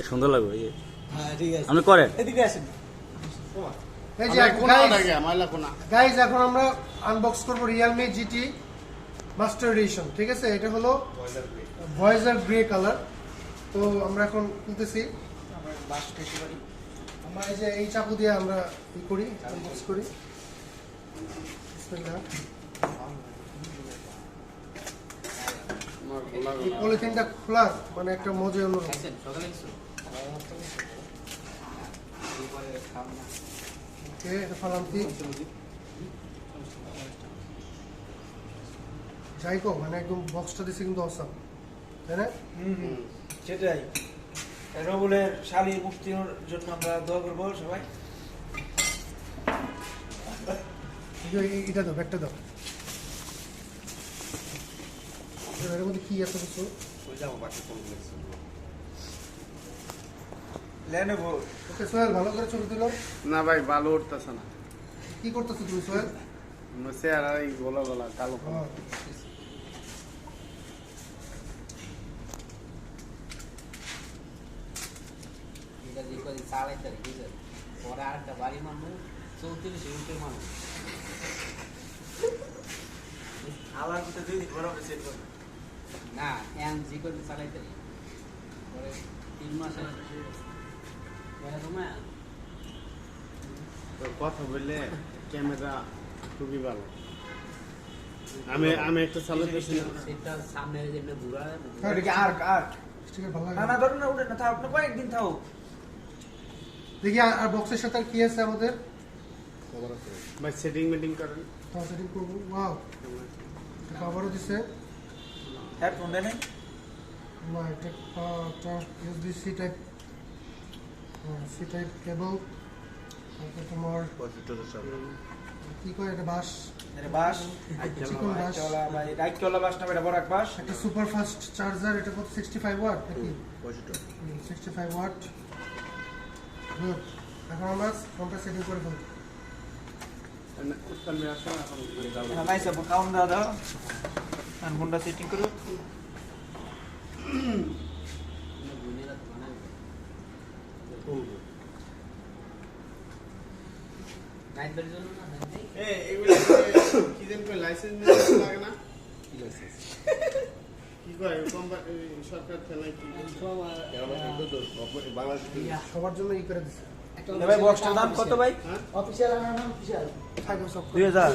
সুন্দর লাগবে। হ্যাঁ ঠিক আছে, আপনি করেন। এদিকে আসেন। এই যে গাইস এখন আমরা আনবক্স করব Realme GT মাস্টার এডিশন। ঠিক আছে, এটা হলো ভয়েজার গ্রে কালার। তো আমরা এখন খুলতেছি। আমরা এই যে এই চাকু দিয়ে আমরা ই করি, আনবক্স করি। বিসমিল্লাহ। এই পলিথিনটা খোলার মানে একটা মজা অন্যরকম। ওকে, এটা ফালান্তি যাই কো, মানে একদম বক্সটা দিছে কিন্তু অসাম, তাই না? সেটাই, রবুলের শালী মুক্তির জন্য আমরা দোয়া করবো সবাই। এটা দাও, ব্যাগটা দাও। এর মধ্যে কি আছে কিছু? লেনোভো। ওকে সোহেল, ভালো করে ছবি তুলো। না ভাই, ভালো উঠতেছে না। কি করতেছো তুমি সোহেল? চেহারা এই গোলা গোলা কালো কালো। আলার মধ্যে 2 দিন বড় সেট করব না, এন জি করে চালাইতে পরে 3 মাসে তোমার তো কথা বললে ক্যামেরা খুবই ভালো। আমি একটা চালাতেছি, সেটা সামনে যেটা ঘুরা এটা কি আর স্টিকার ভালো লাগে না না, ধরুন না, উঠে না, থাও আপনি কয়েকদিন থাও। দেখি আর বক্সের সাথে আর কি আছে আমাদের। ভাই সেটিং মিটিং করেন। তাও সেটিং করবো। ওয়াও, এটা কভারও দিছে। হেডফোন দেন। না, এটা USB-C টাইপ, সি টাইপ কেবল। তারপর তোমার কি কয় এটা, বাস, এটা বাস, চিকন বাস, চলা ভাই, রাইট চলা বাস না, এটা বড় এক বাস। একটা সুপার ফাস্ট চার্জার। এটা কত, 65 ওয়াট নাকি? 65 ওয়াট। গুড। এখন আমরা ফোনটা সেটিং করে ফেলব। হ্যাঁ নাইস, আপু কাউন্ট দাও দাও আর ফোনটা সেটিং করো। নাইট বের জন্য না এগুলো কি দেন কই লাইসেন্স লাগে না? কি লাইসেন্স কি কয় কোম্পানি সরকার থেকে কি সবার জন্য ই করে দিছে। ভাই বক্সটার দাম কত ভাই? অফিশিয়াল নাম অফিশিয়াল 2000